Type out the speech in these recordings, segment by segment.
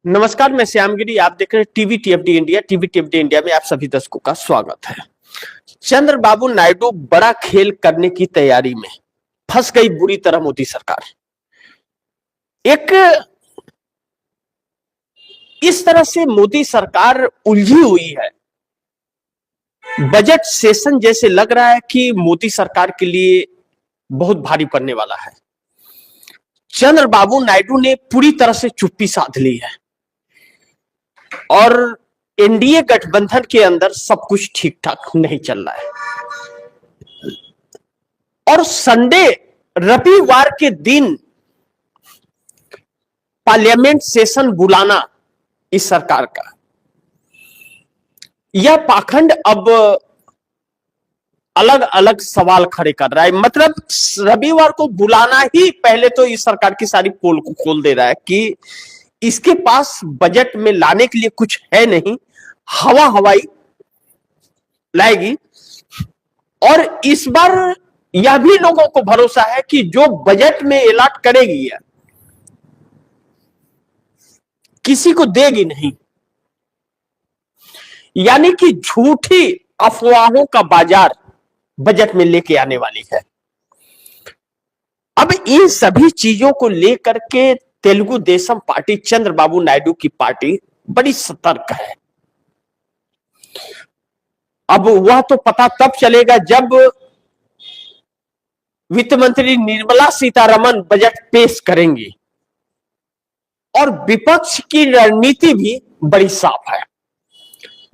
नमस्कार, मैं श्यामगिरी। आप देख रहे हैं टीवी टीएफडी इंडिया। टीवी टीएफडी इंडिया में आप सभी दर्शकों का स्वागत है। चंद्रबाबू नायडू बड़ा खेल करने की तैयारी में फंस गई बुरी तरह मोदी सरकार। एक इस तरह से मोदी सरकार उलझी हुई है, बजट सेशन जैसे लग रहा है कि मोदी सरकार के लिए बहुत भारी पड़ने वाला है। चंद्रबाबू नायडू ने पूरी तरह से चुप्पी साध ली है और एनडीए गठबंधन के अंदर सब कुछ ठीक ठाक नहीं चल रहा है। और संडे रविवार के दिन पार्लियामेंट सेशन बुलाना इस सरकार का, यह पाखंड अब अलग अलग सवाल खड़े कर रहा है। मतलब रविवार को बुलाना ही पहले तो इस सरकार की सारी पोल को खोल दे रहा है कि इसके पास बजट में लाने के लिए कुछ है नहीं, हवा हवाई लाएगी। और इस बार यह भी लोगों को भरोसा है कि जो बजट में अलॉट करेगी या किसी को देगी नहीं, यानी कि झूठी अफवाहों का बाजार बजट में लेके आने वाली है। अब इन सभी चीजों को लेकर के तेलुगु देशम पार्टी, चंद्रबाबू नायडू की पार्टी बड़ी सतर्क है। अब वह तो पता तब चलेगा जब वित्त मंत्री निर्मला सीतारमण बजट पेश करेंगी। और विपक्ष की रणनीति भी बड़ी साफ है।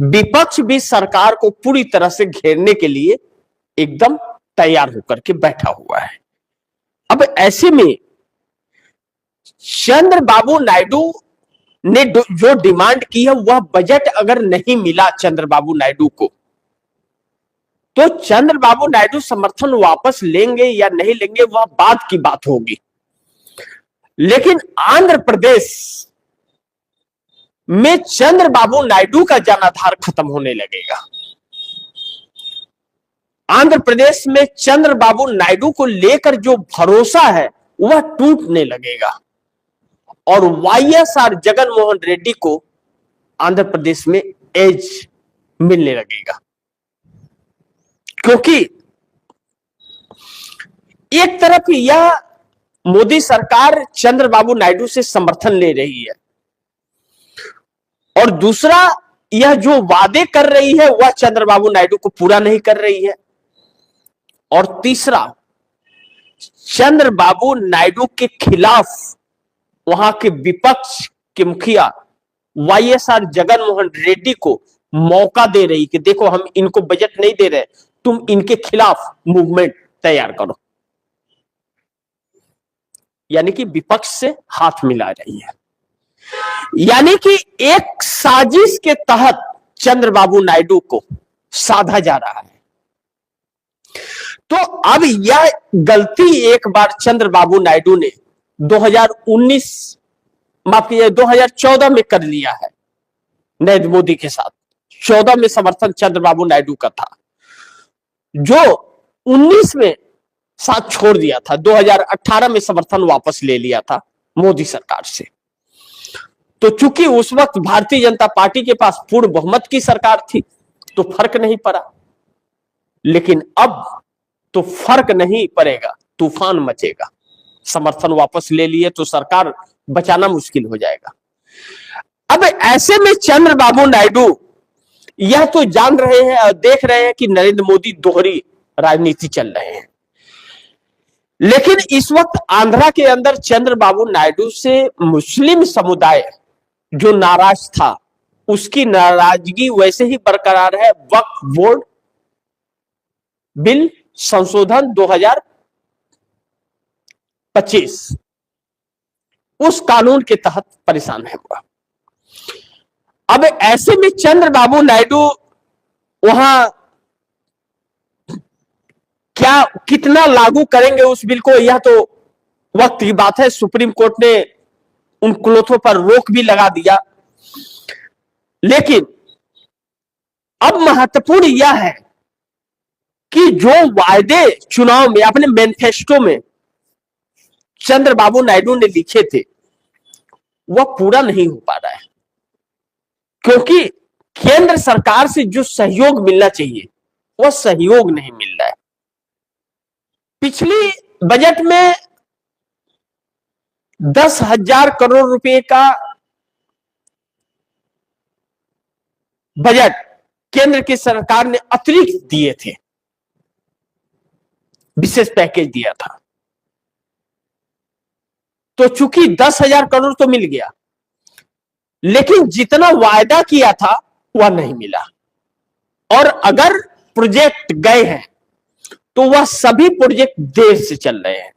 विपक्ष भी सरकार को पूरी तरह से घेरने के लिए एकदम तैयार होकर के बैठा हुआ है। अब ऐसे में चंद्रबाबू नायडू ने जो डिमांड की है, वह बजट अगर नहीं मिला चंद्रबाबू नायडू को, तो चंद्रबाबू नायडू समर्थन वापस लेंगे या नहीं लेंगे वह बाद की बात होगी। लेकिन आंध्र प्रदेश में चंद्रबाबू नायडू का जनाधार खत्म होने लगेगा। आंध्र प्रदेश में चंद्रबाबू नायडू को लेकर जो भरोसा है वह टूटने लगेगा और वाईएसआर जगनमोहन रेड्डी को आंध्र प्रदेश में एज मिलने लगेगा। क्योंकि एक तरफ यह मोदी सरकार चंद्रबाबू नायडू से समर्थन ले रही है और दूसरा यह जो वादे कर रही है वह चंद्रबाबू नायडू को पूरा नहीं कर रही है। और तीसरा, चंद्रबाबू नायडू के खिलाफ वहां के विपक्ष के मुखिया वाईएसआर जगनमोहन रेड्डी को मौका दे रही कि देखो हम इनको बजट नहीं दे रहे, तुम इनके खिलाफ मूवमेंट तैयार करो। यानी कि विपक्ष से हाथ मिला रही है, यानी कि एक साजिश के तहत चंद्रबाबू नायडू को साधा जा रहा है। तो अब यह गलती एक बार चंद्रबाबू नायडू ने 2014 में कर लिया है नरेंद्र मोदी के साथ। 14 में समर्थन चंद्रबाबू नायडू का था, जो 19 में साथ छोड़ दिया था। 2018 में समर्थन वापस ले लिया था मोदी सरकार से। तो चूंकि उस वक्त भारतीय जनता पार्टी के पास पूर्ण बहुमत की सरकार थी तो फर्क नहीं पड़ा, लेकिन अब तो फर्क नहीं पड़ेगा, तूफान मचेगा। समर्थन वापस ले लिए तो सरकार बचाना मुश्किल हो जाएगा। अब ऐसे में चंद्रबाबू नायडू यह तो जान रहे हैं और देख रहे हैं कि नरेंद्र मोदी दोहरी राजनीति चल रहे हैं। लेकिन इस वक्त आंध्रा के अंदर चंद्रबाबू नायडू से मुस्लिम समुदाय जो नाराज था, उसकी नाराजगी वैसे ही बरकरार है। वक्फ बोर्ड बिल संशोधन 2025 उस कानून के तहत परेशान है वह। अब ऐसे में चंद्रबाबू नायडू वहां क्या कितना लागू करेंगे उस बिल को, यह तो वक्त की बात है। सुप्रीम कोर्ट ने उन क्लोथों पर रोक भी लगा दिया। लेकिन अब महत्वपूर्ण यह है कि जो वायदे चुनाव में अपने मैनिफेस्टो में चंद्रबाबू नायडू ने लिखे थे वह पूरा नहीं हो पा रहा है। क्योंकि केंद्र सरकार से जो सहयोग मिलना चाहिए वह सहयोग नहीं मिल रहा है। पिछली बजट में 10,000 करोड़ रुपए का बजट केंद्र की सरकार ने अतिरिक्त दिए थे, विशेष पैकेज दिया था। तो चूंकि 10,000 करोड़ तो मिल गया, लेकिन जितना वायदा किया था वह नहीं मिला। और अगर प्रोजेक्ट गए हैं तो वह सभी प्रोजेक्ट देर से चल रहे हैं।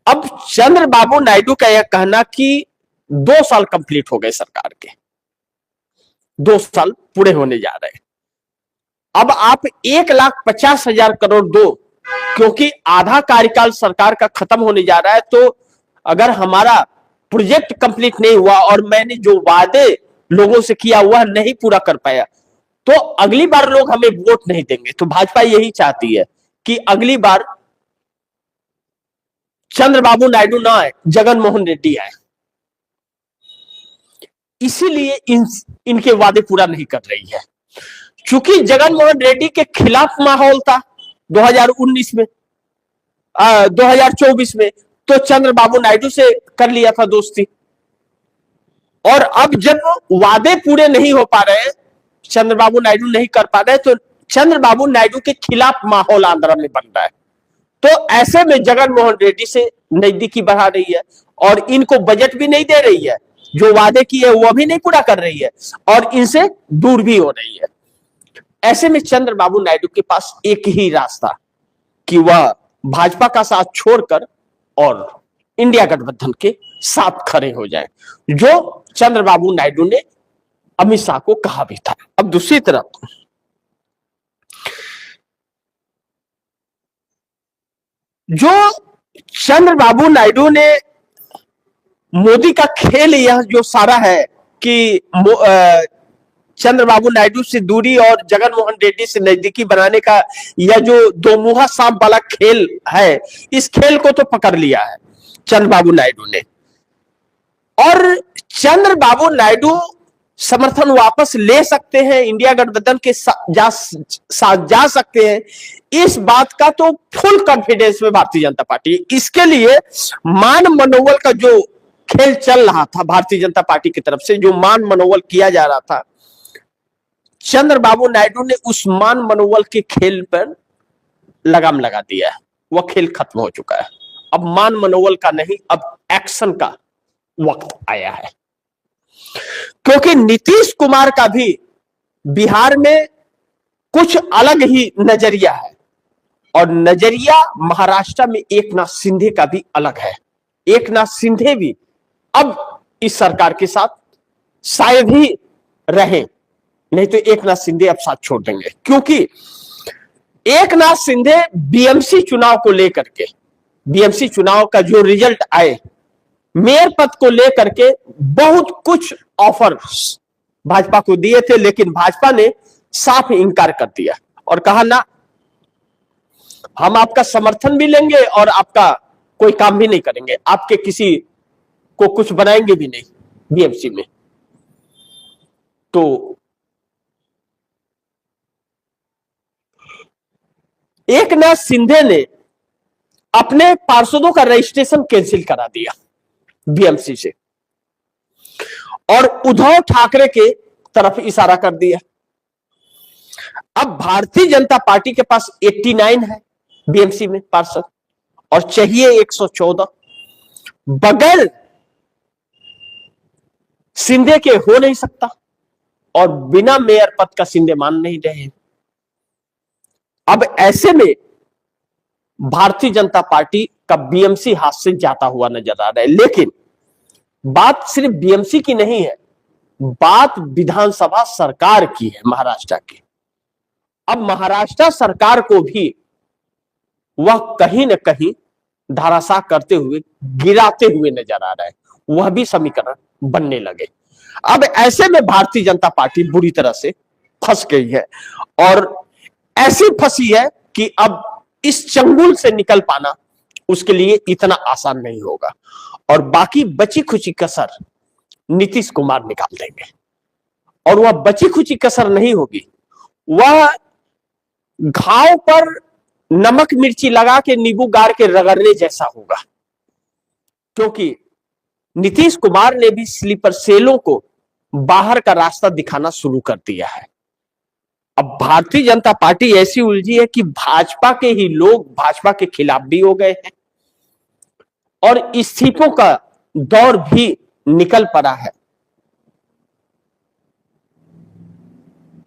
अब चंद्रबाबू नायडू का यह कहना कि 2 साल कंप्लीट हो गए सरकार के, 2 साल पूरे होने जा रहे हैं, अब आप 1,50,000 करोड़ दो, क्योंकि आधा कार्यकाल सरकार का खत्म होने जा रहा है। तो अगर हमारा प्रोजेक्ट कंप्लीट नहीं हुआ और मैंने जो वादे लोगों से किया वह नहीं पूरा कर पाया, तो अगली बार लोग हमें वोट नहीं देंगे। तो भाजपा यही चाहती है कि अगली बार चंद्रबाबू नायडू ना आए, जगन मोहन रेड्डी आए। इसीलिए इनके वादे पूरा नहीं कर रही है। चूंकि जगन मोहन रेड्डी के खिलाफ माहौल था 2019 में, 2024 में, तो चंद्रबाबू नायडू से कर लिया था दोस्ती। और अब जब वादे पूरे नहीं हो पा रहे, चंद्रबाबू नायडू नहीं कर पा रहे, तो चंद्रबाबू नायडू के खिलाफ माहौल आंध्र में बन रहा है। तो ऐसे में जगन मोहन रेड्डी से नजदीकी बढ़ा रही है और इनको बजट भी नहीं दे रही है, जो वादे किए वह भी नहीं पूरा कर रही है और इनसे दूर भी हो रही है। ऐसे में चंद्रबाबू नायडू के पास एक ही रास्ता कि वह भाजपा का साथ छोड़कर और इंडिया गठबंधन के साथ खड़े हो जाए, जो चंद्रबाबू नायडू ने अमित शाह को कहा भी था। अब दूसरी तरफ जो चंद्रबाबू नायडू ने मोदी का खेल यह जो सारा है कि चंद्रबाबू नायडू से दूरी और जगन मोहन रेड्डी से नजदीकी बनाने का यह जो दो मुहा सांप वाला खेल है, इस खेल को तो पकड़ लिया है चंद्रबाबू नायडू ने। और चंद्रबाबू नायडू समर्थन वापस ले सकते हैं, इंडिया गठबंधन के साथ जा सकते हैं, इस बात का तो फुल कॉन्फिडेंस में भारतीय जनता पार्टी। इसके लिए मान मनोबल का जो खेल चल रहा था भारतीय जनता पार्टी की तरफ से, जो मान मनोबल किया जा रहा था, चंद्रबाबू नायडू ने उस मान मनोबल के खेल पर लगाम लगा दिया है। वह खेल खत्म हो चुका है। अब मान मनोबल का नहीं, अब एक्शन का वक्त आया है। क्योंकि नीतीश कुमार का भी बिहार में कुछ अलग ही नजरिया है और नजरिया महाराष्ट्र में एकनाथ शिंदे का भी अलग है। एकनाथ शिंदे भी अब इस सरकार के साथ शायद ही रहे, नहीं तो एकनाथ शिंदे अब साथ छोड़ देंगे। क्योंकि एकनाथ शिंदे बीएमसी चुनाव को लेकर के, बीएमसी चुनाव का जो रिजल्ट आए, मेयर पद को लेकर के बहुत कुछ ऑफर्स भाजपा को दिए थे, लेकिन भाजपा ने साफ इनकार कर दिया और कहा ना, हम आपका समर्थन भी लेंगे और आपका कोई काम भी नहीं करेंगे, आपके किसी को कुछ बनाएंगे भी नहीं बीएमसी में। तो एकनाथ शिंदे ने अपने पार्षदों का रजिस्ट्रेशन कैंसिल करा दिया बीएमसी से और उद्धव ठाकरे के तरफ इशारा कर दिया। अब भारतीय जनता पार्टी के पास 89 है बीएमसी में पार्षद और चाहिए 114। बगैर शिंदे के हो नहीं सकता और बिना मेयर पद का शिंदे मान नहीं रहे। अब ऐसे में भारतीय जनता पार्टी का बीएमसी हाथ से जाता हुआ नजर आ रहा है। लेकिन बात सिर्फ बीएमसी की नहीं है, बात विधानसभा सरकार की है महाराष्ट्र की। अब महाराष्ट्र सरकार को भी वह कहीं न कहीं धराशाह करते हुए, गिराते हुए नजर आ रहा है। वह भी समीकरण बनने लगे। अब ऐसे में भारतीय जनता पार्टी बुरी तरह से फंस गई है और ऐसी फंसी है कि अब इस चंगुल से निकल पाना उसके लिए इतना आसान नहीं होगा और बाकी बची खुची कसर नीतीश कुमार निकाल देंगे। और वह बची खुची कसर नहीं होगी, वह घाव पर नमक मिर्ची लगा के नींबू गाड़ के रगड़ने जैसा होगा। क्योंकि नीतीश कुमार ने भी स्लीपर सेलों को बाहर का रास्ता दिखाना शुरू कर दिया है। अब भारतीय जनता पार्टी ऐसी उलझी है कि भाजपा के ही लोग भाजपा के खिलाफ भी हो गए हैं और इस्तीफों का दौर भी निकल पड़ा है।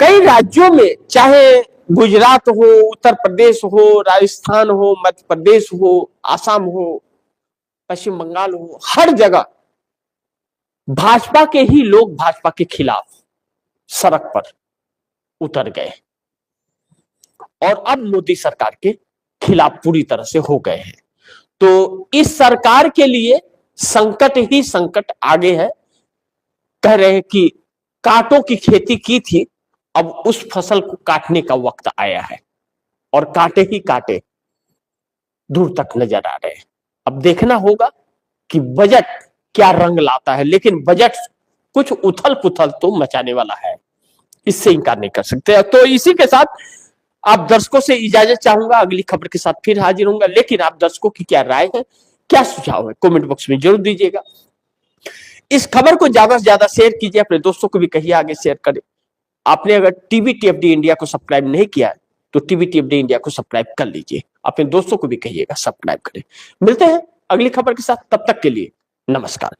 कई राज्यों में, चाहे गुजरात हो, उत्तर प्रदेश हो, राजस्थान हो, मध्य प्रदेश हो, आसाम हो, पश्चिम बंगाल हो, हर जगह भाजपा के ही लोग भाजपा के खिलाफ सड़क पर उतर गए और अब मोदी सरकार के खिलाफ पूरी तरह से हो गए हैं। तो इस सरकार के लिए संकट ही संकट आगे है। कह रहे हैं कि कांटों की खेती की थी, अब उस फसल को काटने का वक्त आया है और कांटे ही कांटे दूर तक नजर आ रहे हैं। अब देखना होगा कि बजट क्या रंग लाता है, लेकिन बजट कुछ उथल पुथल तो मचाने वाला है, इससे इनकार नहीं कर सकते। तो इसी के साथ आप दर्शकों से इजाजत चाहूंगा, अगली खबर के साथ फिर हाजिर होऊंगा। लेकिन आप दर्शकों की क्या राय है, क्या सुझाव है, कमेंट बॉक्स में जरूर दीजिएगा। इस खबर को ज्यादा से ज्यादा शेयर कीजिए, अपने दोस्तों को भी कहिए आगे शेयर करें। आपने अगर टीवी TFD इंडिया को सब्सक्राइब नहीं किया है तो टीवी TFD इंडिया को सब्सक्राइब कर लीजिए, अपने दोस्तों को भी कहिएगा सब्सक्राइब करें। मिलते हैं अगली खबर के साथ, तब तक के लिए नमस्कार।